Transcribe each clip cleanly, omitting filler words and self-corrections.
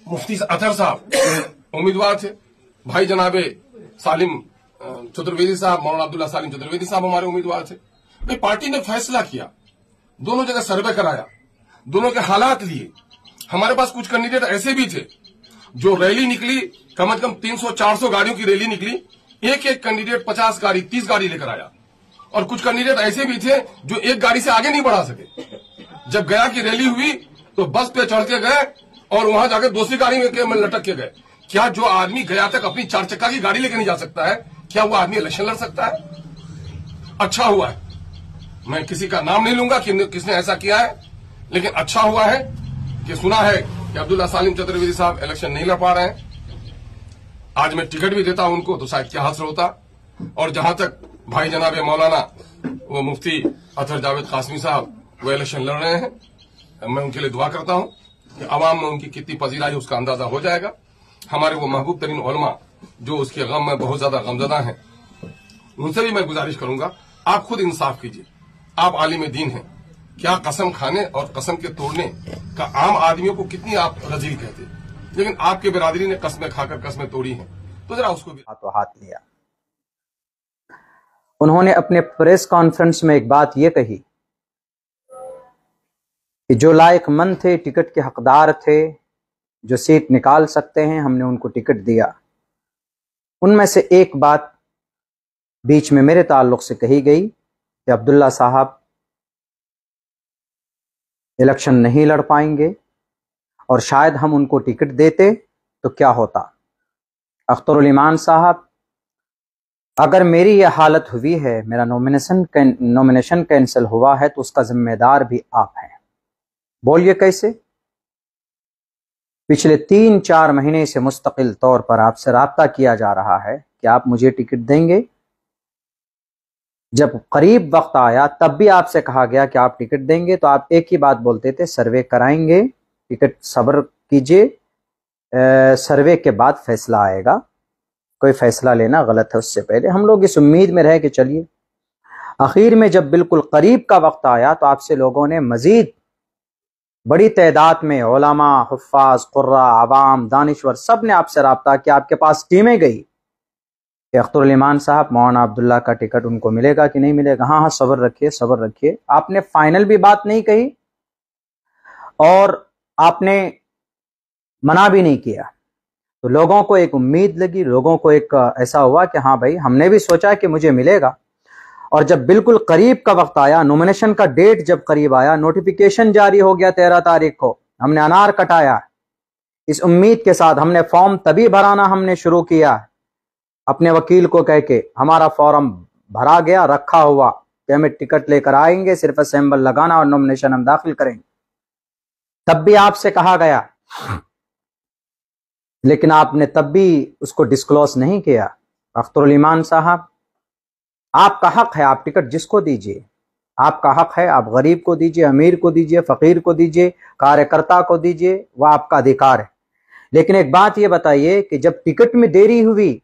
मुफ्ती अतहर साहब उम्मीदवार थे, भाई जनाबे सालिम चतुर्वेदी साहब, मौलाना अब्दुल्ला सालिम चतुर्वेदी साहब हमारे उम्मीदवार थे। भाई पार्टी ने फैसला किया, दोनों जगह सर्वे कराया, दोनों के हालात लिए। हमारे पास कुछ कैंडिडेट ऐसे भी थे जो रैली निकली, कम से कम 300-400 गाड़ियों की रैली निकली, एक एक कैंडिडेट 50 गाड़ी 30 गाड़ी लेकर आया। और कुछ कैंडिडेट ऐसे भी थे जो एक गाड़ी से आगे नहीं बढ़ा सके। जब गया की रैली हुई तो बस पे चढ़ के गए और वहां जाकर दूसरी गाड़ी में लटक के गए। क्या जो आदमी गया तक अपनी 4 चक्का की गाड़ी लेकर नहीं जा सकता है, क्या वो आदमी इलेक्शन लड़ सकता है? अच्छा हुआ है, मैं किसी का नाम नहीं लूंगा कि किसने ऐसा किया है, लेकिन अच्छा हुआ है कि सुना है कि अब्दुल्ला सालिम चतुर्वेदी साहब इलेक्शन नहीं लड़ पा रहे हैं। आज मैं टिकट भी देता उनको तो शायद क्या हासिल होता। और जहां तक भाई जनाबे मौलाना वो मुफ्ती अतहर जावेद कासमी साहब वो इलेक्शन लड़ रहे हैं, मैं उनके लिए दुआ करता हूं कि अवाम में उनकी कितनी पजीराई उसका अंदाजा हो जाएगा। हमारे वो महबूब तरीन उलमा जो उसके गम में बहुत ज्यादा गमजदा हैं, उनसे भी मैं गुजारिश करूंगा, आप खुद इंसाफ कीजिए। आप आलिम दीन हैं, क्या कसम खाने और कसम के तोड़ने का आम आदमियों को कितनी आप रजील कहते, लेकिन आपके बिरादरी ने कस्में खाकर कस्में तोड़ी हैं, तो जरा उसको भी हाथों हाथ लिया। उन्होंने अपने प्रेस कॉन्फ्रेंस में एक बात यह कही कि जो लायकमंद थे, टिकट के हकदार थे, जो सीट निकाल सकते हैं, हमने उनको टिकट दिया। उनमें से एक बात बीच में मेरे ताल्लुक से कही गई कि अब्दुल्ला साहब इलेक्शन नहीं लड़ पाएंगे और शायद हम उनको टिकट देते तो क्या होता। अख्तरुल ईमान साहब, अगर मेरी यह हालत हुई है, मेरा नॉमिनेशन कैंसिल हुआ है, तो उसका जिम्मेदार भी आप हैं। बोलिए कैसे? पिछले 3-4 महीने से मुस्तकिल तौर पर आपसे राब्ता किया जा रहा है कि आप मुझे टिकट देंगे। जब करीब वक्त आया तब भी आपसे कहा गया कि आप टिकट देंगे, तो आप एक ही बात बोलते थे, सर्वे कराएंगे, टिकट सब्र कीजिए, सर्वे के बाद फैसला आएगा। कोई फैसला लेना गलत है, उससे पहले हम लोग इस उम्मीद में रहे कि चलिए। आखिर में जब बिल्कुल करीब का वक्त आया तो आपसे लोगों ने मजीद बड़ी तादाद में उलमा, हुफ्फाज, कुर्रा, अवाम, दानिश्वर सब ने आपसे राब्ता किया। आपके पास टीमें गई कि अख्तरुल ईमान साहब, मौलाना अब्दुल्ला का टिकट उनको मिलेगा कि नहीं मिलेगा। हाँ हाँ, सब्र रखिए, सब्र रखिए। आपने फाइनल भी बात नहीं कही और आपने मना भी नहीं किया। तो लोगों को एक उम्मीद लगी, लोगों को एक ऐसा हुआ कि हाँ भाई, हमने भी सोचा कि मुझे मिलेगा। और जब बिल्कुल करीब का वक्त आया, नॉमिनेशन का डेट जब करीब आया, नोटिफिकेशन जारी हो गया 13 तारीख को, हमने अनार कटाया। इस उम्मीद के साथ हमने फॉर्म तभी भराना हमने शुरू किया, अपने वकील को कह के हमारा फॉर्म भरा गया, रखा हुआ कि हमें टिकट लेकर आएंगे, सिर्फ असेंबल लगाना और नॉमिनेशन हम दाखिल करेंगे। तब भी आपसे कहा गया, लेकिन आपने तब भी उसको डिस्क्लोज नहीं किया। अख्तरुल ईमान साहब, आपका हक है, आप टिकट जिसको दीजिए, आपका हक है। आप गरीब को दीजिए, अमीर को दीजिए, फकीर को दीजिए, कार्यकर्ता को दीजिए, वह आपका अधिकार है। लेकिन एक बात यह बताइए कि जब टिकट में देरी हुई,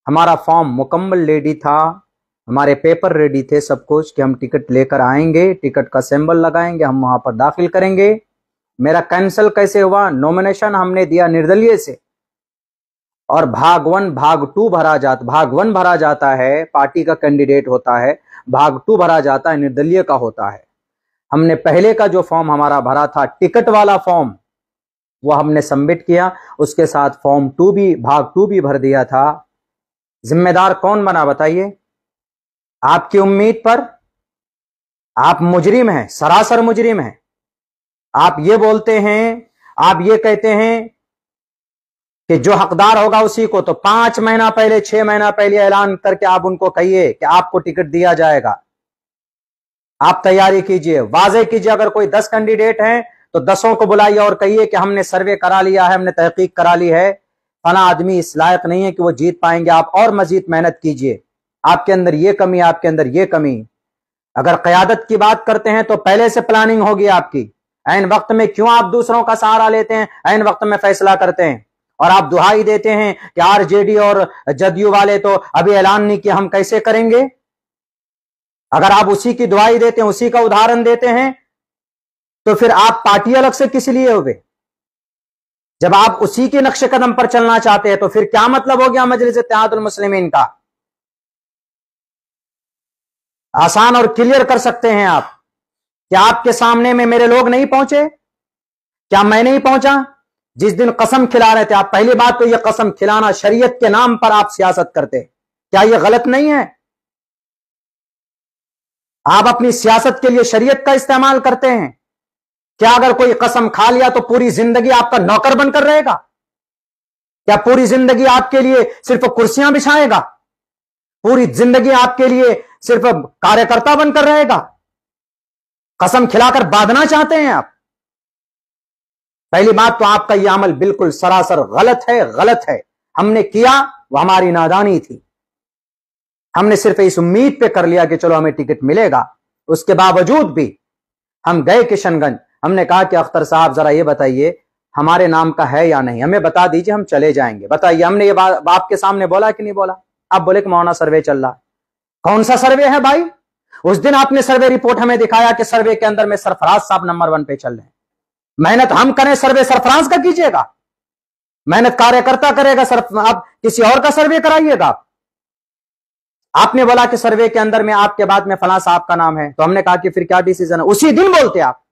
हमारा फॉर्म मुकम्मल रेडी था, हमारे पेपर रेडी थे, सब कुछ कि हम टिकट लेकर आएंगे, टिकट का सिंबल लगाएंगे, हम वहां पर दाखिल करेंगे। मेरा कैंसिल कैसे हुआ? नॉमिनेशन हमने दिया निर्दलीय से और भाग 1 भाग 2 भरा जाता, भाग 1 भरा जाता है, पार्टी का कैंडिडेट होता है, भाग 2 भरा जाता है, निर्दलीय का होता है। हमने पहले का जो फॉर्म हमारा भरा था, टिकट वाला फॉर्म, वो हमने सबमिट किया, उसके साथ फॉर्म 2 भी, भाग 2 भी भर दिया था। जिम्मेदार कौन बना बताइए? आपकी उम्मीद पर आप मुजरिम हैं, सरासर मुजरिम हैं। आप ये बोलते हैं, आप ये कहते हैं कि जो हकदार होगा उसी को, तो 5 महीना पहले, 6 महीना पहले ऐलान करके आप उनको कहिए कि आपको टिकट दिया जाएगा। आप तैयारी कीजिए, वाजे कीजिए। अगर कोई 10 कैंडिडेट हैं तो 10 को बुलाइए और कहिए कि हमने सर्वे करा लिया है, हमने तहकीक करा ली है, फला आदमी इस लायक नहीं है कि वो जीत पाएंगे, आप और मजीद मेहनत कीजिए, आपके अंदर ये कमी, आपके अंदर ये कमी। अगर क़यादत की बात करते हैं तो पहले से प्लानिंग होगी आपकी। ऐन वक्त में क्यों आप दूसरों का सहारा लेते हैं? ऐन वक्त में फैसला करते हैं और आप दुहाई देते हैं कि आरजेडी और जदयू वाले तो अभी ऐलान नहीं किया, हम कैसे करेंगे? अगर आप उसी की दुहाई देते हैं, उसी का उदाहरण देते हैं, तो फिर आप पार्टी अलग से किस लिए हुए? जब आप उसी के नक्शे कदम पर चलना चाहते हैं तो फिर क्या मतलब हो गया मजलिस इत्तेहादुल मुस्लिमीन का? आसान और क्लियर कर सकते हैं आप। क्या आपके सामने में मेरे लोग नहीं पहुंचे? क्या मैं नहीं पहुंचा? जिस दिन कसम खिला रहे थे आप, पहली बात तो यह कसम खिलाना शरीयत के नाम पर आप सियासत करते, क्या यह गलत नहीं है? आप अपनी सियासत के लिए शरीयत का इस्तेमाल करते हैं। क्या अगर कोई कसम खा लिया तो पूरी जिंदगी आपका नौकर बनकर रहेगा? क्या पूरी जिंदगी आपके लिए सिर्फ कुर्सियां बिछाएगा? पूरी जिंदगी आपके लिए सिर्फ कार्यकर्ता बनकर रहेगा? कसम खिलाकर बांधना चाहते हैं आप? पहली बात तो आपका यह अमल बिल्कुल सरासर गलत है, गलत है। हमने किया वो हमारी नादानी थी। हमने सिर्फ इस उम्मीद पे कर लिया कि चलो हमें टिकट मिलेगा। उसके बावजूद भी हम गए किशनगंज, हमने कहा कि अख्तर साहब जरा ये बताइए हमारे नाम का है या नहीं, हमें बता दीजिए, हम चले जाएंगे। बताइए, हमने ये बात आपके सामने बोला कि नहीं बोला? आप बोले कि मौलाना सर्वे चल रहा है। कौन सा सर्वे है भाई? उस दिन आपने सर्वे रिपोर्ट हमें दिखाया कि सर्वे के अंदर में सरफराज साहब नंबर 1 पे चल रहे हैं। मेहनत हम करें, सर्वे सरफराज का कीजिएगा? मेहनत कार्यकर्ता करेगा, आप किसी और का सर्वे कराइएगा? आपने बोला कि सर्वे के अंदर में आपके बाद में फलां साहब का नाम है, तो हमने कहा कि फिर क्या डिसीजन है? उसी दिन बोलते आप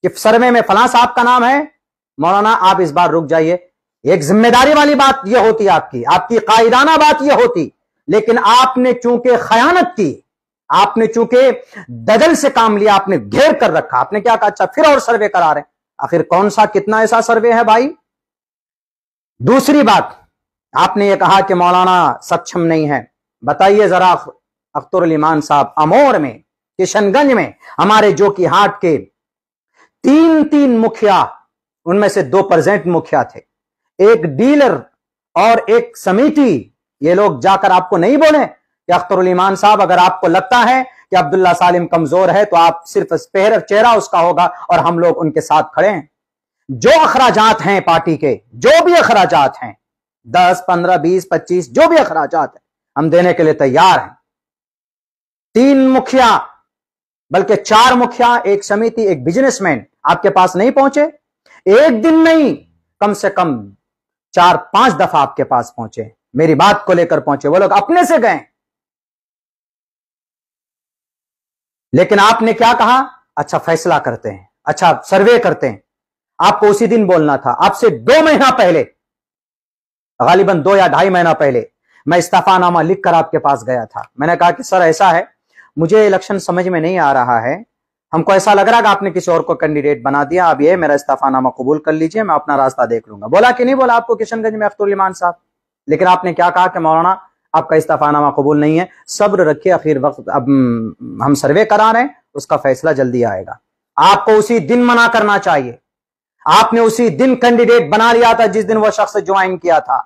कि सर्वे में फलां साहब का नाम है। मौलाना आप इस बार रुक जाइए। एक जिम्मेदारी वाली बात यह होती, आपकी कायदाना बात यह होती, लेकिन आपने चूंकि खयानत की, आपने चूंकि दजल से काम लिया, आपने घेर कर रखा। आपने क्या कहा? अच्छा फिर और सर्वे करा रहे हैं। आखिर कौन सा कितना ऐसा सर्वे है भाई? दूसरी बात, आपने यह कहा कि मौलाना सक्षम नहीं है। बताइए जरा, अख्तरुल ईमान साहब अमोर में, किशनगंज में हमारे जो कि हाट के 3 मुखिया, उनमें से 2 प्रेजेंट मुखिया थे, एक डीलर और एक समिति। ये लोग जाकर आपको नहीं बोले कि अख्तरुल ईमान साहब अगर आपको लगता है कि अब्दुल्ला सालिम कमजोर है तो आप सिर्फ चेहरा उसका होगा और हम लोग उनके साथ खड़े हैं। जो अखराजात हैं पार्टी के, जो भी अखराजात हैं, 10, 15, 20, 25 जो भी अखराजात हैं, हम देने के लिए तैयार हैं। 3 मुखिया, बल्कि 4 मुखिया, एक समिति, एक बिजनेसमैन आपके पास नहीं पहुंचे। एक दिन नहीं, कम से कम 4-5 दफा आपके पास पहुंचे, मेरी बात को लेकर पहुंचे। वो लोग अपने से गए, लेकिन आपने क्या कहा? अच्छा फैसला करते हैं, अच्छा सर्वे करते हैं। आपको उसी दिन बोलना था। आपसे 2 महीना पहले, गालिबन 2 या 2.5 महीना पहले, मैं इस्तीफानामा लिखकर आपके पास गया था। मैंने कहा कि सर ऐसा है, मुझे इलेक्शन समझ में नहीं आ रहा है, हमको ऐसा लग रहा है कि आपने किसी और को कैंडिडेट बना दिया, अब ये मेरा इस्तीफानामा कबूल कर लीजिए, मैं अपना रास्ता देख लूंगा। बोला कि नहीं बोला आपको किशनगंज में अख्तरुल ईमान साहब? लेकिन आपने क्या कहा कि मौलाना आपका इस्तीफानामा कबूल नहीं है, सब्र रखिए, आखिर वक्त अब हम सर्वे करा रहे हैं, उसका फैसला जल्दी आएगा। आपको उसी दिन मना करना चाहिए। आपने उसी दिन कैंडिडेट बना लिया था जिस दिन वो शख्स ज्वाइन किया था।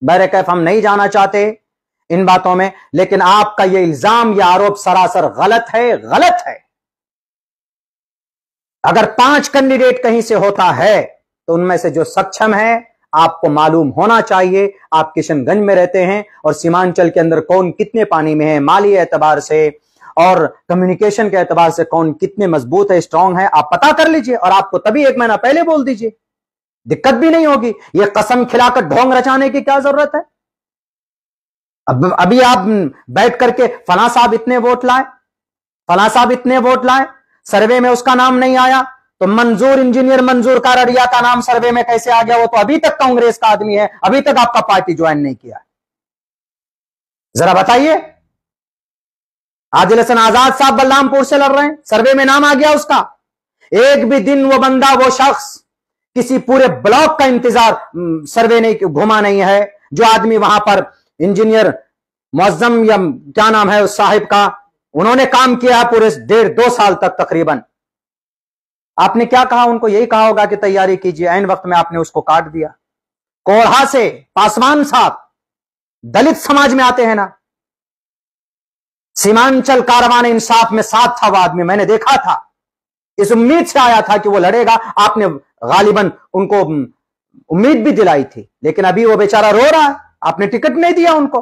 बहरकैफ हम नहीं जाना चाहते इन बातों में, लेकिन आपका यह इल्जाम, यह आरोप सरासर गलत है, गलत है। अगर 5 कैंडिडेट कहीं से होता है तो उनमें से जो सक्षम है आपको मालूम होना चाहिए। आप किशनगंज में रहते हैं और सीमांचल के अंदर कौन कितने पानी में है, माली एतबार से और कम्युनिकेशन के एतबार से कौन कितने मजबूत है, स्ट्रांग है, आप पता कर लीजिए और आपको तभी 1 महीना पहले बोल दीजिए, दिक्कत भी नहीं होगी। यह कसम खिलाकर ढोंग रचाने की क्या जरूरत है? अब अभी आप बैठ करके फलां साहब इतने वोट लाए, फलां साहब इतने वोट लाए, सर्वे में उसका नाम नहीं आया, तो मंजूर, इंजीनियर मंजूर कारड़िया का नाम सर्वे में कैसे आ गया? वो तो अभी तक कांग्रेस का आदमी है, अभी तक आपका पार्टी ज्वाइन नहीं किया। जरा बताइए। आदिल हसन आजाद साहब बलरामपुर से लड़ रहे हैं, सर्वे में नाम आ गया उसका। एक भी दिन वो बंदा, वो शख्स किसी पूरे ब्लॉक का इंतजार सर्वे नहीं घुमा नहीं है। जो आदमी वहां पर इंजीनियर मुअज्जम या क्या नाम है उस साहिब का, उन्होंने काम किया पूरे 1.5-2 साल तक तकरीबन। आपने क्या कहा उनको? यही कहा होगा कि तैयारी कीजिए, ऐन वक्त में आपने उसको काट दिया। कोढ़ा से पासवान साहब दलित समाज में आते हैं ना, सीमांचल कारवान इंसाफ में साथ था वो आदमी, मैंने देखा था, इस उम्मीद से आया था कि वो लड़ेगा। आपने गालिबन उनको उम्मीद भी दिलाई थी, लेकिन अभी वो बेचारा रो रहा है, आपने टिकट नहीं दिया उनको।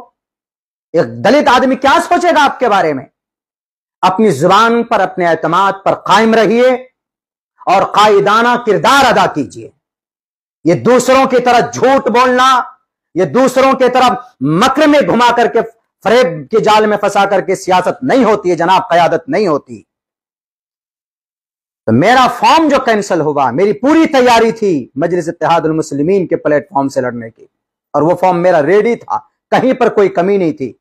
एक दलित आदमी क्या सोचेगा आपके बारे में? अपनी जुबान पर, अपने एतमाद पर कायम रहिए और कायदाना किरदार अदा कीजिए। ये दूसरों की तरह झूठ बोलना, ये दूसरों की तरह मक्र में घुमा करके फरेब के जाल में फंसा करके सियासत नहीं होती है जनाब, क़यादत नहीं होती। तो मेरा फॉर्म जो कैंसिल हुआ, मेरी पूरी तैयारी थी मजलिस इत्तेहादुल मुस्लिमीन के प्लेटफॉर्म से लड़ने की, और वो फॉर्म मेरा रेडी था, कहीं पर कोई कमी नहीं थी।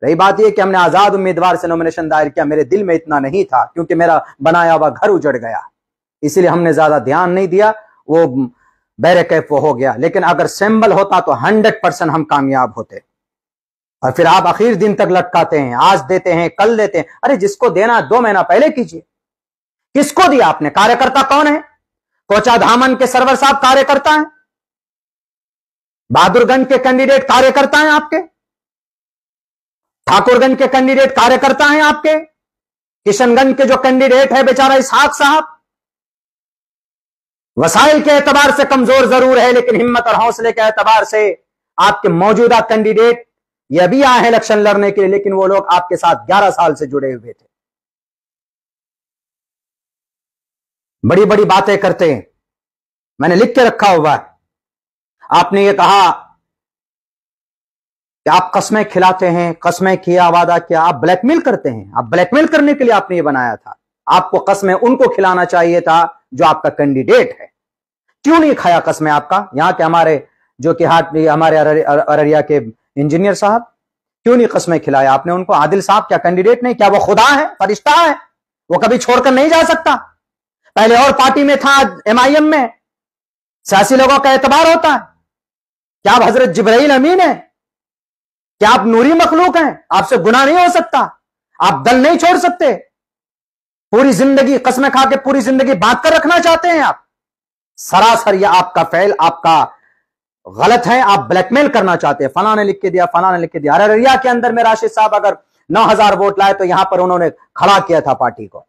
रही बात यह कि हमने आजाद उम्मीदवार से नॉमिनेशन दायर किया, मेरे दिल में इतना नहीं था क्योंकि मेरा बनाया हुआ घर उजड़ गया, इसलिए हमने ज्यादा ध्यान नहीं दिया, वो बैरकैफ वो हो गया। लेकिन अगर सिंबल होता तो 100% हम कामयाब होते। और फिर आप आखिर दिन तक लटकाते हैं, आज देते हैं कल देते हैं। अरे जिसको देना 2 महीना पहले कीजिए। किसको दिया आपने? कार्यकर्ता कौन है? कोचा धामन के सरवर साहब कार्यकर्ता हैं, बहादुरगंज के कैंडिडेट कार्यकर्ता हैं आपके, ठाकुरगंज के कैंडिडेट कार्यकर्ता हैं आपके, किशनगंज के जो कैंडिडेट है बेचारा इसहाक साहब, वसाइल के एतबार से कमजोर जरूर है लेकिन हिम्मत और हौसले के एतबार से आपके मौजूदा कैंडिडेट ये अभी आए हैं इलेक्शन लड़ने के लिए, लेकिन वो लोग आपके साथ 11 साल से जुड़े हुए थे। बड़ी बड़ी बातें करते हैं, मैंने लिख के रखा हुआ है। आपने ये कहा कि आप कस्में खिलाते हैं, कस्में किया, वादा किया, आप ब्लैकमेल करते हैं। आप ब्लैकमेल करने के लिए आपने ये बनाया था। आपको कस्में उनको खिलाना चाहिए था जो आपका कैंडिडेट है। क्यों नहीं खाया कस्में आपका? यहां के हमारे जो कि हमारे अररिया के इंजीनियर साहब, क्यों नहीं कस्में खिलाया आपने उनको? आदिल साहब क्या कैंडिडेट नहीं? क्या वो खुदा है, फरिश्ता है? वो कभी छोड़कर नहीं जा सकता। पहले और पार्टी में था, MIM में। सियासी लोगों का एतबार होता है। क्या आप हजरत जिब्राइल अमीन है? क्या आप नूरी मखलूक हैं? आपसे गुनाह नहीं हो सकता। आप दल नहीं छोड़ सकते। पूरी जिंदगी कस्में खा के पूरी जिंदगी बांध कर रखना चाहते हैं आप। सरासर यह आपका फेल, आपका गलत है। आप ब्लैकमेल करना चाहते हैं। फलाने लिख के दिया, फलाने लिख के दिया। अररिया के अंदर में राशिद साहब अगर 9,000 वोट लाए तो यहां पर उन्होंने खड़ा किया था पार्टी को।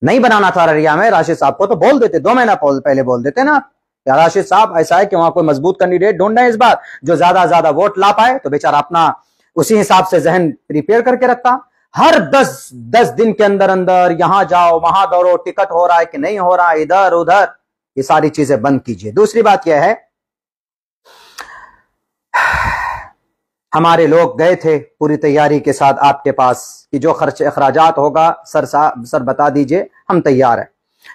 नहीं बनाना था अररिया में राशिद साहब को तो बोल देते, 2 महीना पहले बोल देते ना यार राशिद साहब ऐसा है कि वहां कोई मजबूत कैंडिडेट ढूंढ रहे हैं इस बार जो ज्यादा वोट ला पाए, तो बेचारा अपना उसी हिसाब से जहन प्रिपेयर करके रखता। हर 10 दिन के अंदर अंदर यहां जाओ वहां दौड़ो, टिकट हो रहा है कि नहीं हो रहा है, इधर उधर, ये सारी चीजें बंद कीजिए। दूसरी बात यह है, हमारे लोग गए थे पूरी तैयारी के साथ आपके पास कि जो खर्च अखराजात होगा सर बता दीजिए, हम तैयार हैं।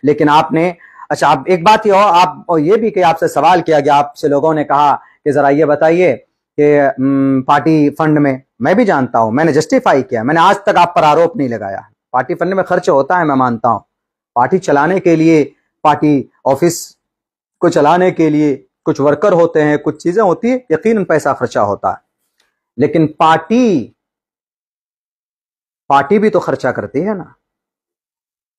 लेकिन आपने, अच्छा आप एक बात आप ये भी कि आपसे सवाल किया गया, आपसे लोगों ने कहा कि जरा ये बताइए कि पार्टी फंड में, मैं भी जानता हूं, मैंने जस्टिफाई किया, मैंने आज तक आप पर आरोप नहीं लगाया। पार्टी फंड में खर्च होता है, मैं मानता हूं। पार्टी चलाने के लिए, पार्टी ऑफिस को चलाने के लिए कुछ वर्कर होते हैं, कुछ चीजें होती है, यकीनन पैसा खर्चा होता है। लेकिन पार्टी भी तो खर्चा करती है ना।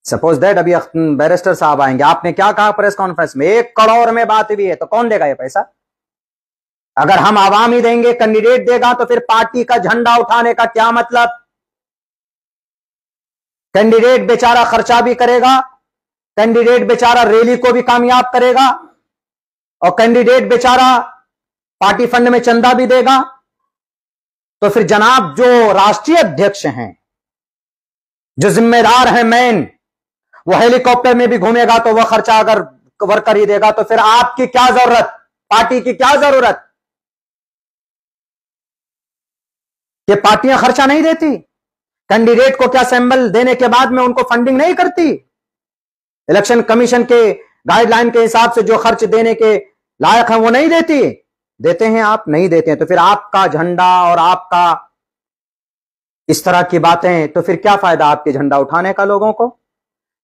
सपोज दैट अभी बैरिस्टर साहब आएंगे, आपने क्या कहा प्रेस कॉन्फ्रेंस में, 1 करोड़ में बात भी है, तो कौन देगा ये पैसा? अगर हम आवाम ही देंगे, कैंडिडेट देगा, तो फिर पार्टी का झंडा उठाने का क्या मतलब? कैंडिडेट बेचारा खर्चा भी करेगा, कैंडिडेट बेचारा रैली को भी कामयाब करेगा, और कैंडिडेट बेचारा पार्टी फंड में चंदा भी देगा। तो फिर जनाब जो राष्ट्रीय अध्यक्ष हैं, जो जिम्मेदार हैं मेन, वो हेलीकॉप्टर में भी घूमेगा तो वह खर्चा अगर वर्कर ही देगा, तो फिर आपकी क्या जरूरत, पार्टी की क्या जरूरत? ये पार्टियां खर्चा नहीं देती? कैंडिडेट को क्या सिंबल देने के बाद में उनको फंडिंग नहीं करती? इलेक्शन कमीशन के गाइडलाइन के हिसाब से जो खर्च देने के लायक है वो नहीं देती? देते हैं आप, नहीं देते हैं। तो फिर आपका झंडा और आपका इस तरह की बातें, तो फिर क्या फायदा आपके झंडा उठाने का लोगों को?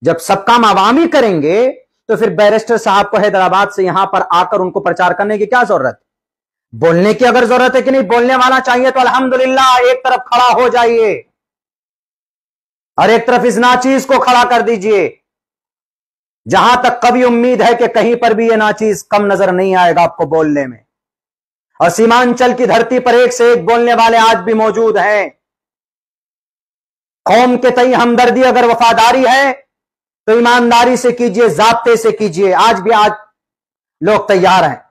जब सब काम आवामी करेंगे तो फिर बैरिस्टर साहब को हैदराबाद से यहां पर आकर उनको प्रचार करने की क्या जरूरत? बोलने की अगर जरूरत है कि नहीं, बोलने वाला चाहिए तो अल्हम्दुलिल्लाह एक तरफ खड़ा हो जाइए और एक तरफ इस नाचीज को खड़ा कर दीजिए। जहां तक कभी उम्मीद है कि कहीं पर भी ये नाचीज कम नजर नहीं आएगा आपको बोलने में। और सीमांचल की धरती पर एक से एक बोलने वाले आज भी मौजूद हैं। कौम के तई हमदर्दी अगर वफादारी है तो ईमानदारी से कीजिए, जाब्ते से कीजिए। आज लोग तैयार हैं।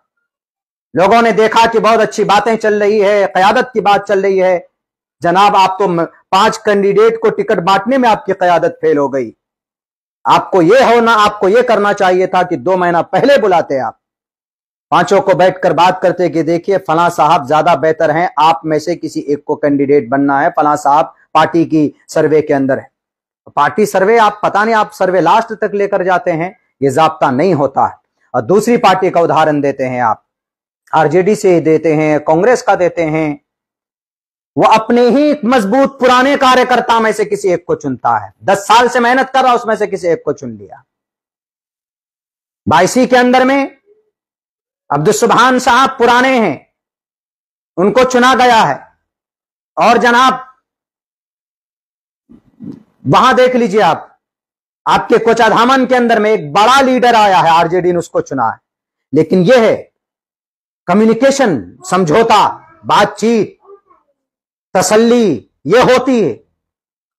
लोगों ने देखा कि बहुत अच्छी बातें चल रही है, क़यादत की बात चल रही है। जनाब आप तो 5 कैंडिडेट को टिकट बांटने में आपकी क़यादत फेल हो गई। आपको ये करना चाहिए था कि 2 महीना पहले बुलाते आप। पांचों को बैठकर बात करते कि देखिए फलां साहब ज्यादा बेहतर हैं, आप में से किसी एक को कैंडिडेट बनना है, फलां साहब पार्टी की सर्वे के अंदर है। पार्टी सर्वे आप पता नहीं, आप सर्वे लास्ट तक लेकर जाते हैं, ये जाब्ता नहीं होता है। और दूसरी पार्टी का उदाहरण देते हैं आप, आरजेडी से देते हैं, कांग्रेस का देते हैं, वो अपने ही मजबूत पुराने कार्यकर्ता में से किसी एक को चुनता है। 10 साल से मेहनत कर रहा, उसमें से किसी एक को चुन लिया। 22 के अंदर में अब्दुल सुभान साहब पुराने हैं, उनको चुना गया है। और जनाब वहां देख लीजिए आप, आपके कोचाधामन के अंदर में एक बड़ा लीडर आया है, आरजेडी ने उसको चुना है। लेकिन यह है कम्युनिकेशन, समझौता, बातचीत, तसल्ली, ये होती है।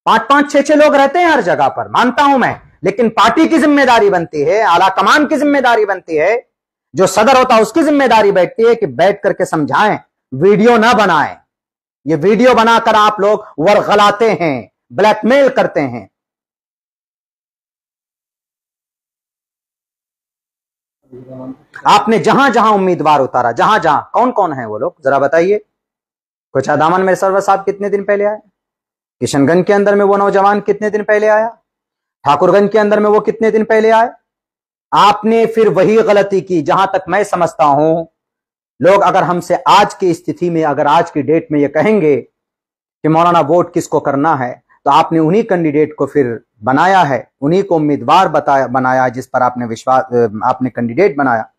5-5, 6-6 लोग रहते हैं हर जगह पर, मानता हूं मैं, लेकिन पार्टी की जिम्मेदारी बनती है, आला कमान की जिम्मेदारी बनती है, जो सदर होता है उसकी जिम्मेदारी बैठती है कि बैठ करके समझाएं, वीडियो ना बनाएं। ये वीडियो बनाकर आप लोग वर्गलाते हैं, ब्लैकमेल करते हैं। आपने जहां जहां उम्मीदवार उतारा, जहां जहां, कौन कौन है वो लोग जरा बताइए। कोचाधामन में सरवर साहब कितने दिन पहले आए? किशनगंज के अंदर में वो नौजवान कितने दिन पहले आया? ठाकुरगंज के अंदर में वो कितने दिन पहले आए? आपने फिर वही गलती की। जहां तक मैं समझता हूं, लोग अगर हमसे आज की स्थिति में, अगर आज की डेट में ये कहेंगे कि मौलाना वोट किसको करना है, तो आपने उन्हीं कैंडिडेट को फिर बनाया है, उन्हीं को उम्मीदवार बनाया जिस पर आपने विश्वास, आपने कैंडिडेट बनाया।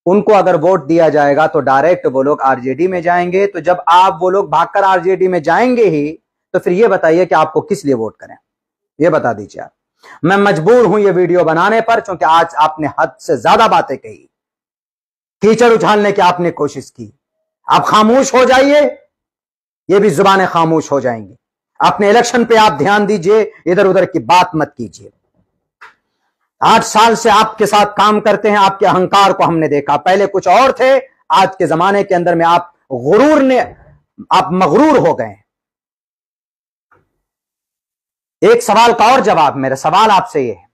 उनको अगर वोट दिया जाएगा तो डायरेक्ट वो लोग आरजेडी में जाएंगे। तो जब आप वो लोग भागकर आरजेडी में जाएंगे ही, तो फिर ये बताइए कि आपको किस लिए वोट करें, ये बता दीजिए आप। मैं मजबूर हूं ये वीडियो बनाने पर, क्योंकि आज आपने हद से ज्यादा बातें कही, कीचड़ उछालने की आपने कोशिश की। आप खामोश हो जाइए, ये भी जुबानें खामोश हो जाएंगी। अपने इलेक्शन पे आप ध्यान दीजिए, इधर उधर की बात मत कीजिए। 8 साल से आपके साथ काम करते हैं, आपके अहंकार को हमने देखा। पहले कुछ और थे, आज के जमाने के अंदर में आप मगरूर हो गए। एक सवाल का और जवाब, मेरा सवाल आपसे यह है,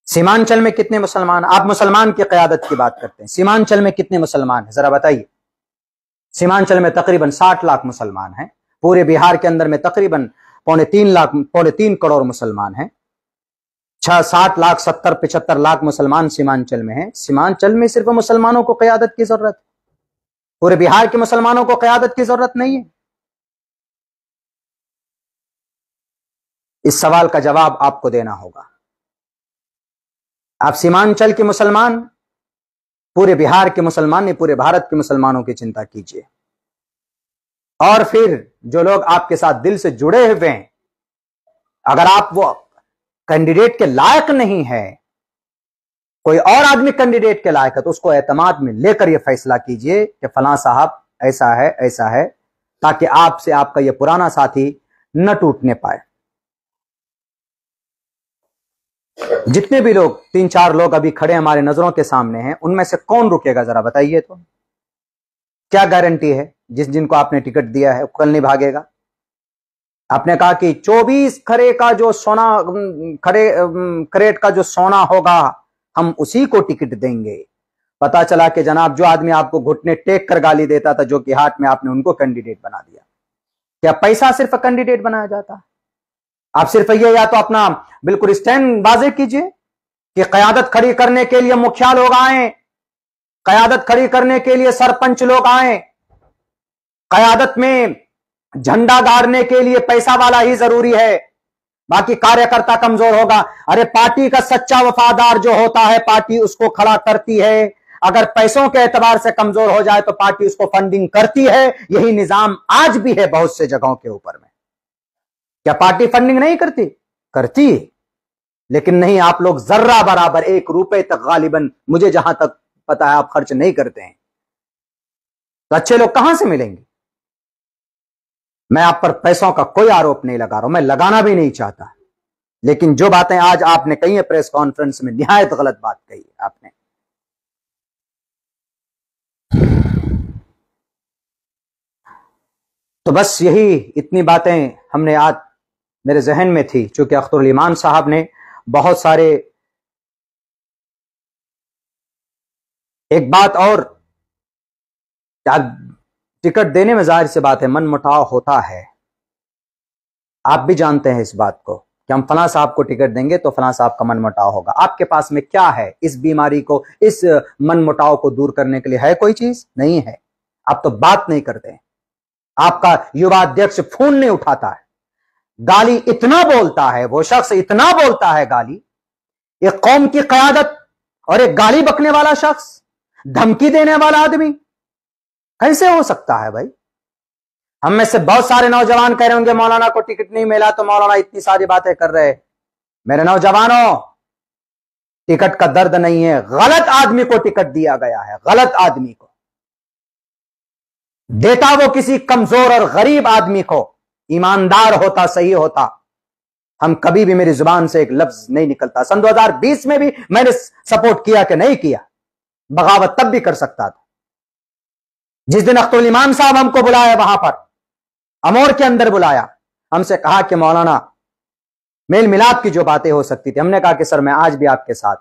सीमांचल में कितने मुसलमान, आप मुसलमान की क़यादत की बात करते हैं, सीमांचल में कितने मुसलमान हैं जरा बताइए। सीमांचल में तकरीबन 60 लाख मुसलमान हैं। पूरे बिहार के अंदर में तकरीबन 3.5 करोड़ मुसलमान हैं। 60 लाख 70-75 लाख मुसलमान सीमांचल में हैं। सीमांचल में सिर्फ मुसलमानों को क़यादत की जरूरत है, पूरे बिहार के मुसलमानों को क़यादत की जरूरत नहीं है। इस सवाल का जवाब आपको देना होगा। आप सीमांचल के मुसलमान, पूरे बिहार के मुसलमान नहीं, पूरे भारत के मुसलमानों की चिंता कीजिए। और फिर जो लोग आपके साथ दिल से जुड़े हुए हैं, अगर आप वो कैंडिडेट के लायक नहीं है, कोई और आदमी कैंडिडेट के लायक है, तो उसको एतमाद में लेकर यह फैसला कीजिए कि फलां साहब ऐसा है, ऐसा है, ताकि आपसे आपका यह पुराना साथी न टूटने पाए। जितने भी लोग 3-4 लोग अभी खड़े हमारे नजरों के सामने हैं, उनमें से कौन रुकेगा जरा बताइए। तो क्या गारंटी है जिनको आपने टिकट दिया है कल नहीं भागेगा? आपने कहा कि 24 खरे का जो सोना, करेट का जो सोना होगा, हम उसी को टिकट देंगे। पता चला कि जनाब जो आदमी आपको घुटने टेक कर गाली देता था, जो कि हाथ में, आपने उनको कैंडिडेट बना दिया। क्या पैसा सिर्फ कैंडिडेट बनाया जाता? आप सिर्फ ये, या तो अपना बिल्कुल स्टैंड वाज़ेह कीजिए कि क़यादत खड़ी करने के लिए मुखिया लोग आए, क़यादत खड़ी करने के लिए सरपंच लोग आए, क़यादत में झंडा गाड़ने के लिए पैसा वाला ही जरूरी है, बाकी कार्यकर्ता कमजोर होगा। अरे पार्टी का सच्चा वफादार जो होता है, पार्टी उसको खड़ा करती है। अगर पैसों के एतबार से कमजोर हो जाए तो पार्टी उसको फंडिंग करती है। यही निजाम आज भी है बहुत से जगहों के ऊपर में। क्या पार्टी फंडिंग नहीं करती? करती है, लेकिन नहीं, आप लोग जर्रा बराबर 1 रुपए तक गालिबन, मुझे जहां तक पता है, आप खर्च नहीं करते हैं। तो अच्छे लोग कहां से मिलेंगे? मैं आप पर पैसों का कोई आरोप नहीं लगा रहा हूं, मैं लगाना भी नहीं चाहता, लेकिन जो बातें आज आपने कही है प्रेस कॉन्फ्रेंस में, निहायत गलत बात कही है आपने। तो बस यही इतनी बातें हमने आज मेरे जहन में थी। चूंकि अख्तरुल ईमान साहब ने बहुत सारे एक बात और, टिकट देने में जाहिर सी बात है मनमुटाव होता है, आप भी जानते हैं इस बात को कि हम फलां साहब को टिकट देंगे तो फलां साहब का मनमुटाव होगा। आपके पास में क्या है इस बीमारी को, इस मनमुटाव को दूर करने के लिए? है कोई चीज? नहीं है। आप तो बात नहीं करते। आपका युवा अध्यक्ष फोन नहीं उठाता है, गाली इतना बोलता है, वो शख्स इतना बोलता है गाली, एक कौम की क़यादत और एक गाली बकने वाला शख्स, धमकी देने वाला आदमी, कैसे हो सकता है भाई? हम में से बहुत सारे नौजवान कह रहे होंगे मौलाना को टिकट नहीं मिला तो मौलाना इतनी सारी बातें कर रहे। मेरे नौजवानों, टिकट का दर्द नहीं है, गलत आदमी को टिकट दिया गया है, गलत आदमी को। देता वो किसी कमजोर और गरीब आदमी को, ईमानदार होता, सही होता, हम कभी भी, मेरी जुबान से एक लफ्ज नहीं निकलता। सन 2020 में भी मैंने सपोर्ट किया कि नहीं किया, बगावत तब भी कर सकता था। जिस दिन अख्तरुल इमान साहब हमको बुलाया, वहां पर अमोर के अंदर बुलाया, हमसे कहा कि मौलाना मेल मिलाप की जो बातें हो सकती थी, हमने कहा कि सर मैं आज भी आपके साथ,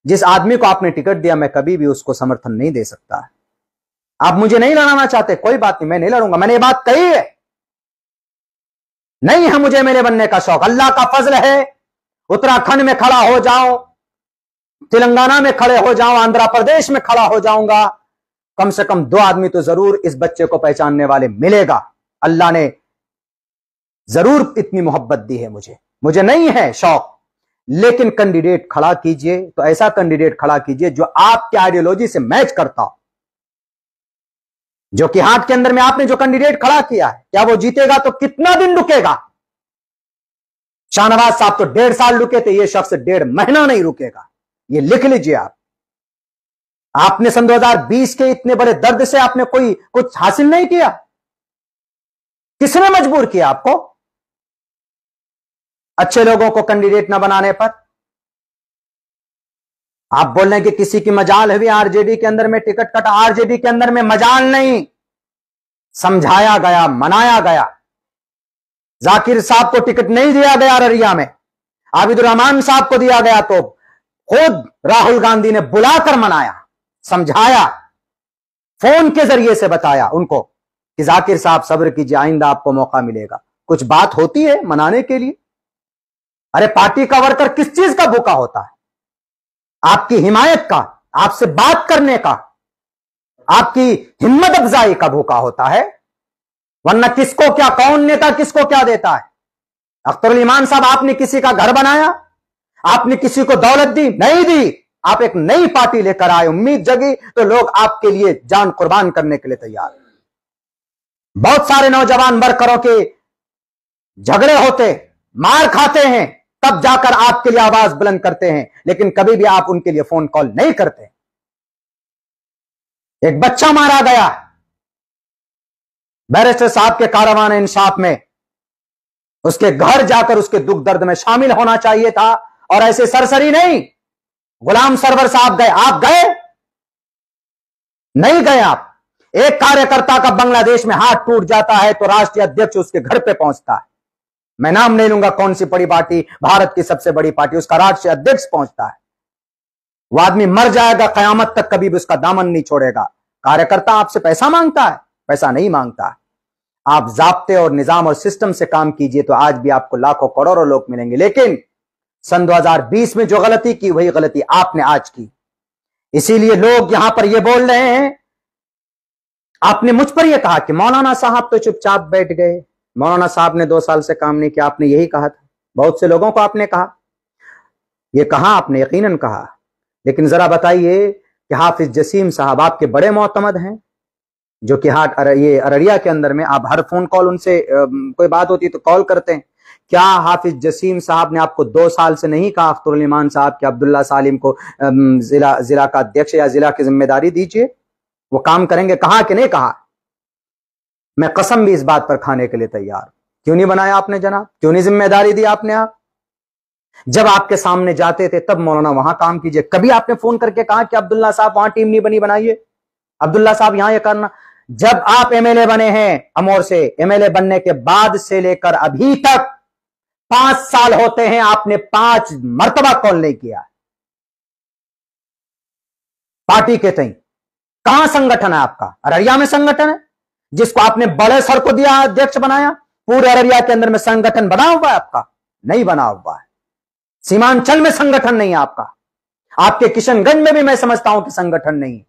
जिस आदमी को आपने टिकट दिया मैं कभी भी उसको समर्थन नहीं दे सकता। आप मुझे नहीं लड़ाना चाहते, कोई बात नहीं, मैं नहीं लड़ूंगा। मैंने ये बात कही है, नहीं है मुझे मेरे बनने का शौक। अल्लाह का फजल है, उत्तराखंड में खड़ा हो जाऊं, तेलंगाना में खड़े हो जाऊं, आंध्र प्रदेश में खड़ा हो जाऊंगा, कम से कम 2 आदमी तो जरूर इस बच्चे को पहचानने वाले मिलेगा। अल्लाह ने जरूर इतनी मोहब्बत दी है मुझे नहीं है शौक, लेकिन कैंडिडेट खड़ा कीजिए तो ऐसा कैंडिडेट खड़ा कीजिए जो आपकी आइडियोलॉजी से मैच करता हो। जो कि हाट के अंदर में आपने जो कैंडिडेट खड़ा किया है, क्या वो जीतेगा तो कितना दिन रुकेगा? शाहनवाज साहब तो 1.5 साल रुके थे, ये शख्स 1.5 महीना नहीं रुकेगा, ये लिख लीजिए आप। आपने सन 2020 के इतने बड़े दर्द से आपने कोई कुछ हासिल नहीं किया। किसने मजबूर किया आपको अच्छे लोगों को कैंडिडेट न बनाने पर? आप बोल रहे हैं कि किसी की मजाल हुई आरजेडी के अंदर में टिकट कटा। आरजेडी के अंदर में मजाल नहीं, समझाया गया, मनाया गया। जाकिर साहब को टिकट नहीं दिया गया अररिया में, आबिदुर रहमान साहब को दिया गया तो खुद राहुल गांधी ने बुलाकर मनाया, समझाया, फोन के जरिए से बताया उनको कि जाकिर साहब सब्र कीजिए, आइंदा आपको मौका मिलेगा। कुछ बात होती है मनाने के लिए। अरे पार्टी का वर्कर किस चीज का भूखा होता है? आपकी हिमायत का, आपसे बात करने का, आपकी हिम्मत अफजाई का भूखा होता है। वरना किसको क्या, कौन नेता किसको क्या देता है? अख्तरुल इमान साहब, आपने किसी का घर बनाया? आपने किसी को दौलत दी? नहीं दी। आप एक नई पार्टी लेकर आए, उम्मीद जगी तो लोग आपके लिए जान कुर्बान करने के लिए तैयार। बहुत सारे नौजवान वर्करों के झगड़े होते, मार खाते हैं, तब जाकर आपके लिए आवाज बुलंद करते हैं, लेकिन कभी भी आप उनके लिए फोन कॉल नहीं करते। एक बच्चा मारा गया, बैरिस्टर साहब के कारवान इंसाफ में, उसके घर जाकर उसके दुख दर्द में शामिल होना चाहिए था, और ऐसे सरसरी नहीं। गुलाम सरवर साहब गए, आप गए नहीं गए? आप, एक कार्यकर्ता का बांग्लादेश में हाथ टूट जाता है तो राष्ट्रीय अध्यक्ष उसके घर पे पहुंचता है। मैं नाम नहीं लूंगा कौन सी बड़ी पार्टी, भारत की सबसे बड़ी पार्टी, उसका राष्ट्रीय अध्यक्ष पहुंचता है। वो आदमी मर जाएगा, कयामत तक कभी भी उसका दामन नहीं छोड़ेगा। कार्यकर्ता आपसे पैसा मांगता है? पैसा नहीं मांगता। आप जाब्ते और निजाम और सिस्टम से काम कीजिए तो आज भी आपको लाखों करोड़ों लोग मिलेंगे। लेकिन सन 2020 में जो गलती की, वही गलती आपने आज की। इसीलिए लोग यहां पर यह बोल रहे हैं। आपने मुझ पर यह कहा कि मौलाना साहब तो चुपचाप बैठ गए, मौलाना साहब ने 2 साल से काम नहीं किया। आपने यही कहा था, बहुत से लोगों को आपने कहा, यह कहा आपने, यकीनन कहा। लेकिन जरा बताइए कि हाफिज जसीम साहब आपके बड़े मोतमद हैं, जो कि ये अररिया के अंदर में आप हर फोन कॉल उनसे कोई बात होती तो कॉल करते हैं। क्या हाफिज जसीम साहब ने आपको 2 साल से नहीं कहा अख्तरुल इमान साहब कि अब्दुल्ला सालिम को जिला का अध्यक्ष या जिला की जिम्मेदारी दीजिए, वो काम करेंगे? कहा कि नहीं कहा? मैं कसम भी इस बात पर खाने के लिए तैयार। क्यों नहीं बनाया आपने जनाब? क्यों नहीं जिम्मेदारी दी आपने? आप जब आपके सामने जाते थे तब मौलाना वहां काम कीजिए। कभी आपने फोन करके कहा कि अब्दुल्ला साहब वहां टीम नहीं बनी, बनाइए, अब्दुल्ला साहब यहां ये करना? जब आप एमएलए बने हैं अमोर से, एमएलए बनने के बाद से लेकर अभी तक 5 साल होते हैं, आपने 5 मर्तबा कॉल नहीं किया। पार्टी के तई कहां संगठन है आपका? अररिया में संगठन है जिसको आपने बड़े सर को दिया, अध्यक्ष बनाया। पूरे अररिया के अंदर में संगठन बना हुआ है आपका? नहीं बना हुआ है। सीमांचल में संगठन नहीं है आपका। आपके किशनगंज में भी मैं समझता हूं कि संगठन नहीं है।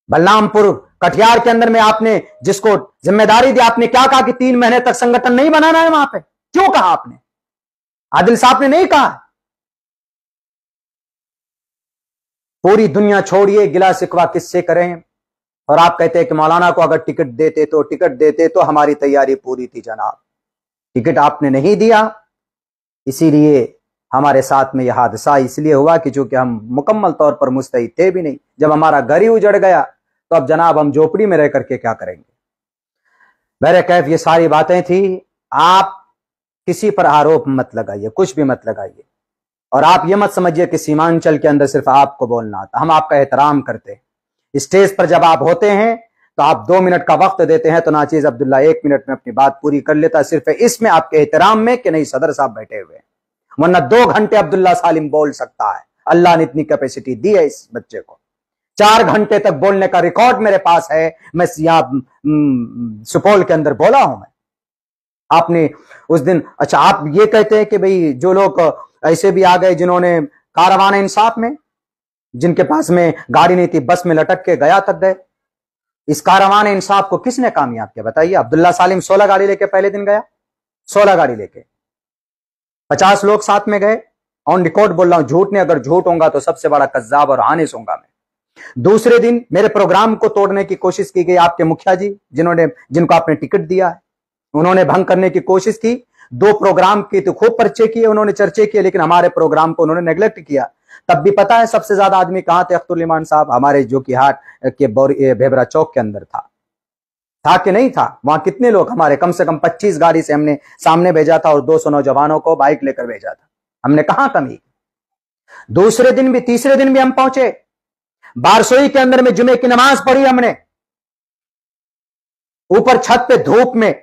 बलरामपुर कटिहार के अंदर में आपने जिसको जिम्मेदारी दी, आपने क्या कहा कि 3 महीने तक संगठन नहीं बनाना है वहां पे? क्यों कहा आपने? आदिल साहब ने नहीं कहा। पूरी दुनिया छोड़िए, गिला शिकवा किससे करें? और आप कहते हैं कि मौलाना को अगर टिकट देते तो हमारी तैयारी पूरी थी। जनाब, टिकट आपने नहीं दिया, इसीलिए हमारे साथ में यह हादसा इसलिए हुआ कि चूंकि हम मुकम्मल तौर पर मुस्तैद थे भी नहीं। जब हमारा घर ही उजड़ गया तो अब जनाब हम झोपड़ी में रह करके क्या करेंगे? मेरे कैफ ये सारी बातें थी। आप किसी पर आरोप मत लगाइए, कुछ भी मत लगाइए, और आप ये मत समझिए कि सीमांचल के अंदर सिर्फ आपको बोलना आता। हम आपका एहतराम करते हैं। स्टेज पर जब आप होते हैं तो आप 2 मिनट का वक्त देते हैं तो नाचीज अब्दुल्ला 1 मिनट में अपनी बात पूरी कर लेता, सिर्फ इसमें आपके एहतराम में कि नहीं सदर साहब बैठे हुए हैं। वरना 2 घंटे अब्दुल्ला सालिम बोल सकता है। अल्लाह ने इतनी कैपेसिटी दी है इस बच्चे को। 4 घंटे तक बोलने का रिकॉर्ड मेरे पास है। मैं यहां सुपौल के अंदर बोला हूं मैं। आपने उस दिन, अच्छा आप ये कहते हैं कि भाई जो लोग ऐसे भी आ गए जिन्होंने कारवान इंसाफ में, जिनके पास में गाड़ी नहीं थी, बस में लटक के गया तक गए। इस कारवान इंसाफ को किसने कामयाब किया बताइए? अब्दुल्ला सालिम 16 गाड़ी लेके पहले दिन गया, 16 गाड़ी लेके, 50 लोग साथ में गए। ऑन रिकॉर्ड बोल रहा हूं, झूठ ने अगर झूठ होगा तो सबसे बड़ा कज्जाब और हानिस होगा मैं। दूसरे दिन मेरे प्रोग्राम को तोड़ने की कोशिश की गई। आपके मुखिया जी जिनको आपने टिकट दिया है, उन्होंने भंग करने की कोशिश की। 2 प्रोग्राम की तो खूब पर्चे किए, उन्होंने चर्चे किए, लेकिन हमारे प्रोग्राम को उन्होंने नेग्लेक्ट किया। तब भी पता है सबसे ज्यादा आदमी कहां थे? अख्तरुल ईमान साहब हमारे जो कि हाट के भेबरा चौक के अंदर था कि नहीं था? वहां कितने लोग हमारे, कम से कम 25 गाड़ी से हमने सामने भेजा था और 200 नौजवानों को बाइक लेकर भेजा था। हमने कहां कमी? दूसरे दिन भी, तीसरे दिन भी हम पहुंचे। बारसोई के अंदर में जुमे की नमाज पढ़ी हमने, ऊपर छत पे धूप में।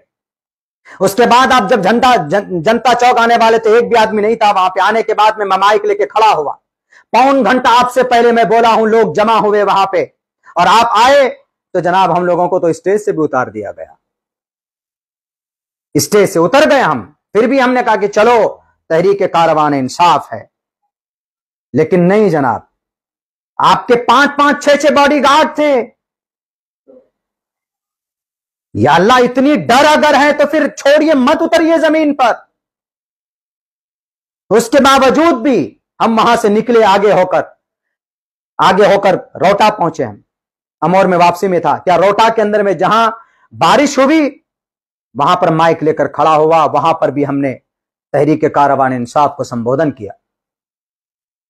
उसके बाद आप जब जनता चौक आने वाले थे, एक भी आदमी नहीं था वहां पे। आने के बाद में मैं माइक लेके खड़ा हुआ, 1.25 घंटा आपसे पहले मैं बोला हूं, लोग जमा हुए वहां पे, और आप आए तो जनाब हम लोगों को तो स्टेज से भी उतार दिया गया। स्टेज से उतर गए हम। फिर भी हमने कहा कि चलो तहरीक कारवान इंसाफ है, लेकिन नहीं जनाब, आपके 5-5, 6-6 बॉडीगार्ड थे। या अल्लाह, इतनी डर अगर है तो फिर छोड़िए, मत उतरिए जमीन पर। उसके बावजूद भी हम वहां से निकले, आगे होकर रोहटा पहुंचे। हम अमौर में वापसी में था। क्या रोहटा के अंदर में जहां बारिश हुई वहां पर माइक लेकर खड़ा हुआ, वहां पर भी हमने तहरीक कारवान इंसाफ को संबोधन किया।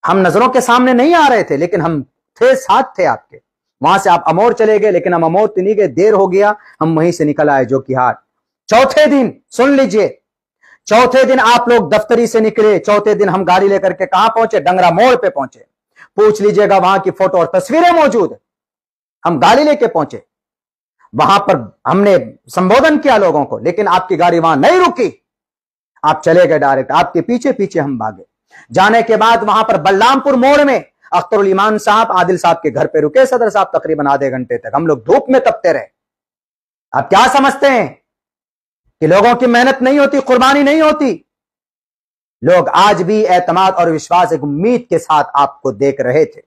हम नजरों के सामने नहीं आ रहे थे, लेकिन हम थे, साथ थे आपके। वहां से आप अमौर चले गए, लेकिन हम अमौर तो नहीं गए, देर हो गया, हम वहीं से निकल आए जो कि हाट। चौथे दिन सुन लीजिए, चौथे दिन आप लोग दफ्तरी से निकले। चौथे दिन हम गाड़ी लेकर के कहां पहुंचे? डंगरा मोड़ पे पहुंचे। पूछ लीजिएगा, वहां की फोटो और तस्वीरें मौजूद है। हम गाड़ी लेके पहुंचे, वहां पर हमने संबोधन किया लोगों को, लेकिन आपकी गाड़ी वहां नहीं रुकी। आप चले गए डायरेक्ट, आपके पीछे पीछे हम भागे। जाने के बाद वहां पर बलरामपुर मोड़ में अख्तरुल ईमान साहब आदिल साहब के घर पे रुके। सदर साहब तकरीबन आधे घंटे तक हम लोग धूप में तपते रहे। आप क्या समझते हैं कि लोगों की मेहनत नहीं होती, कुर्बानी नहीं होती? लोग आज भी एतमाद और विश्वास, एक उम्मीद के साथ आपको देख रहे थे।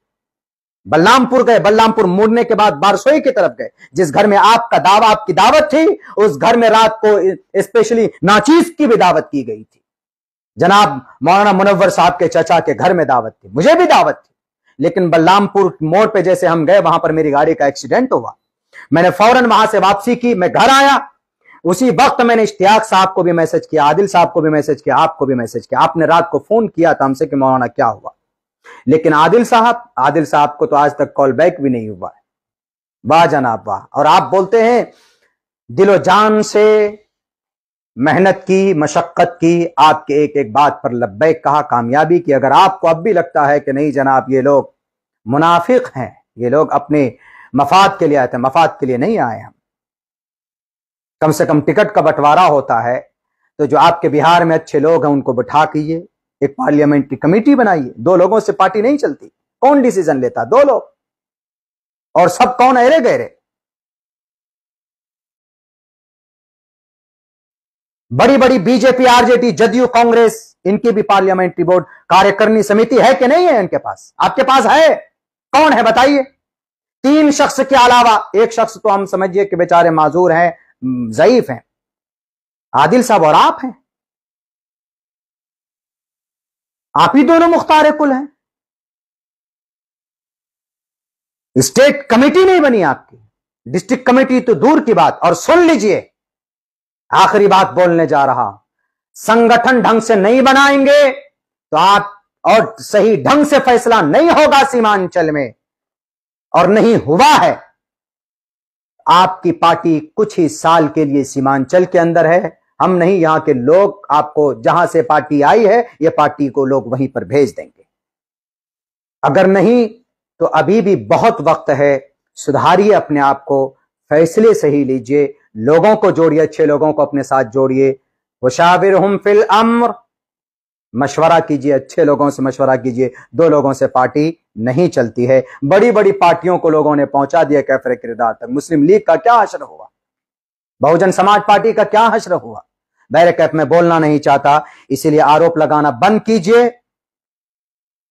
बलरामपुर गए, बलरामपुर मुड़ने के बाद बारसोई की तरफ गए। जिस घर में आपकी दावत थी, उस घर में रात को स्पेशली नाचीज की भी दावत की गई थी। जनाब मौलाना मुनव्वर साहब के चचा के घर में दावत थी, मुझे भी दावत थी। लेकिन बलरामपुर मोड़ पे जैसे हम गए, वहां पर मेरी गाड़ी का एक्सीडेंट हुआ। मैंने फौरन वहां से वापसी की, मैं घर आया। उसी वक्त मैंने इश्तियाक साहब को भी मैसेज किया, आदिल साहब को भी मैसेज किया, आपको भी मैसेज किया। आपने रात को फोन किया था हमसे कि मौलाना क्या हुआ, लेकिन आदिल साहब को तो आज तक कॉल बैक भी नहीं हुआ है। वाह जनाब वाह। और आप बोलते हैं दिलो जान से मेहनत की, मशक्कत की, आपके एक एक बात पर लब्बैक कहा, कामयाबी की। अगर आपको अब भी लगता है कि नहीं जनाब ये लोग मुनाफिक हैं, ये लोग अपने मफाद के लिए आए थे, मफाद के लिए नहीं आए हम। कम से कम टिकट का बंटवारा होता है तो जो आपके बिहार में अच्छे लोग हैं उनको बिठा कीजिए, एक पार्लियामेंट्री कमेटी बनाइए। 2 लोगों से पार्टी नहीं चलती। कौन डिसीजन लेता? 2 लोग। और सब कौन अरे गहरे। बड़ी बड़ी बीजेपी, आरजेडी, जदयू, कांग्रेस, इनकी भी पार्लियामेंट्री बोर्ड कार्यकारिणी समिति है कि नहीं है इनके पास? आपके पास है? कौन है बताइए? 3 शख्स के अलावा, एक शख्स तो हम समझिए कि बेचारे माजूर हैं, ज़ईफ हैं, आदिल साहब और आप हैं। आप ही दोनों मुख्तार कुल हैं। स्टेट कमेटी नहीं बनी आपकी, डिस्ट्रिक्ट कमेटी तो दूर की बात। और सुन लीजिए, आखिरी बात बोलने जा रहा, संगठन ढंग से नहीं बनाएंगे तो आप, और सही ढंग से फैसला नहीं होगा सीमांचल में, और नहीं हुआ है। आपकी पार्टी कुछ ही साल के लिए सीमांचल के अंदर है। हम नहीं, यहां के लोग आपको, जहां से पार्टी आई है, यह पार्टी को लोग वहीं पर भेज देंगे। अगर नहीं तो अभी भी बहुत वक्त है, सुधारिए अपने आप को, फैसले सही लीजिए, लोगों को जोड़िए, अच्छे लोगों को अपने साथ जोड़िए। वशाविरहुम फिल अम्र, मशवरा कीजिए, अच्छे लोगों से मशवरा कीजिए। 2 लोगों से पार्टी नहीं चलती है। बड़ी बड़ी पार्टियों को लोगों ने पहुंचा दिया कैफर किरदार तक। मुस्लिम लीग का क्या हश्र हुआ? बहुजन समाज पार्टी का क्या हश्र हुआ? बैरकैफ में बोलना नहीं चाहता, इसीलिए आरोप लगाना बंद कीजिए।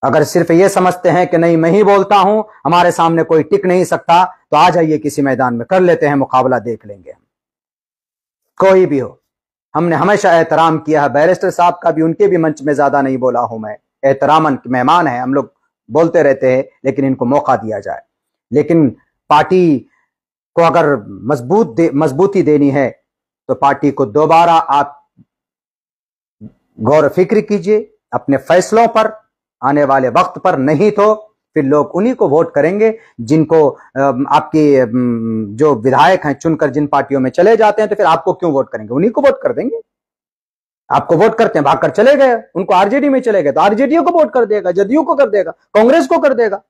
अगर सिर्फ ये समझते हैं कि नहीं मैं ही बोलता हूं, हमारे सामने कोई टिक नहीं सकता, तो आ जाइए किसी मैदान में, कर लेते हैं मुकाबला, देख लेंगे हम, कोई भी हो। हमने हमेशा एहतराम किया है, बैरिस्टर साहब का भी, उनके भी मंच में ज्यादा नहीं बोला हूं मैं, एहतरामन मेहमान है, हम लोग बोलते रहते हैं, लेकिन इनको मौका दिया जाए। लेकिन पार्टी को अगर मजबूती देनी है तो पार्टी को दोबारा आप गौर फिक्र कीजिए अपने फैसलों पर, आने वाले वक्त पर। नहीं तो फिर लोग उन्हीं को वोट करेंगे जिनको आपके जो विधायक हैं चुनकर जिन पार्टियों में चले जाते हैं, तो फिर आपको क्यों वोट करेंगे? उन्हीं को वोट कर देंगे। आपको वोट करते हैं, भागकर चले गए, उनको आरजेडी में चले गए तो आरजेडी को वोट कर देगा, जदयू को कर देगा, कांग्रेस को कर देगा।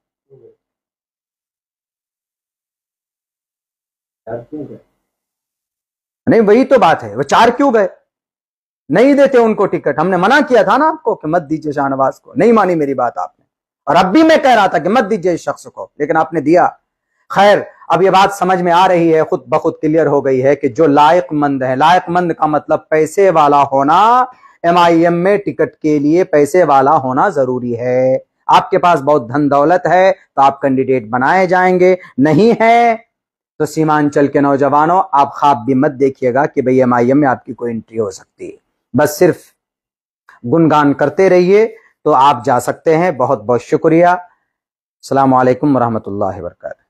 नहीं, वही तो बात है, वो 4 क्यों गए? नहीं देते उनको टिकट। हमने मना किया था ना आपको कि मत दीजिए शाहनवाज को, नहीं मानी मेरी बात आपने, और अब भी मैं कह रहा था कि मत दीजिए इस शख्स को, लेकिन आपने दिया। खैर, अब ये बात समझ में आ रही है, खुद ब खुद क्लियर हो गई है कि जो लायकमंद है, लायकमंद का मतलब पैसे वाला होना, MIM में टिकट के लिए पैसे वाला होना जरूरी है। आपके पास बहुत धन दौलत है तो आप कैंडिडेट बनाए जाएंगे, नहीं है तो सीमांचल के नौजवानों आप ख्वाब भी मत देखिएगा कि भाई MIM में आपकी कोई एंट्री हो सकती है। बस सिर्फ गुणगान करते रहिए तो आप जा सकते हैं। बहुत बहुत शुक्रिया। अस्सलामु अलैकुम वरहमतुल्लाहि वबरकातुहू।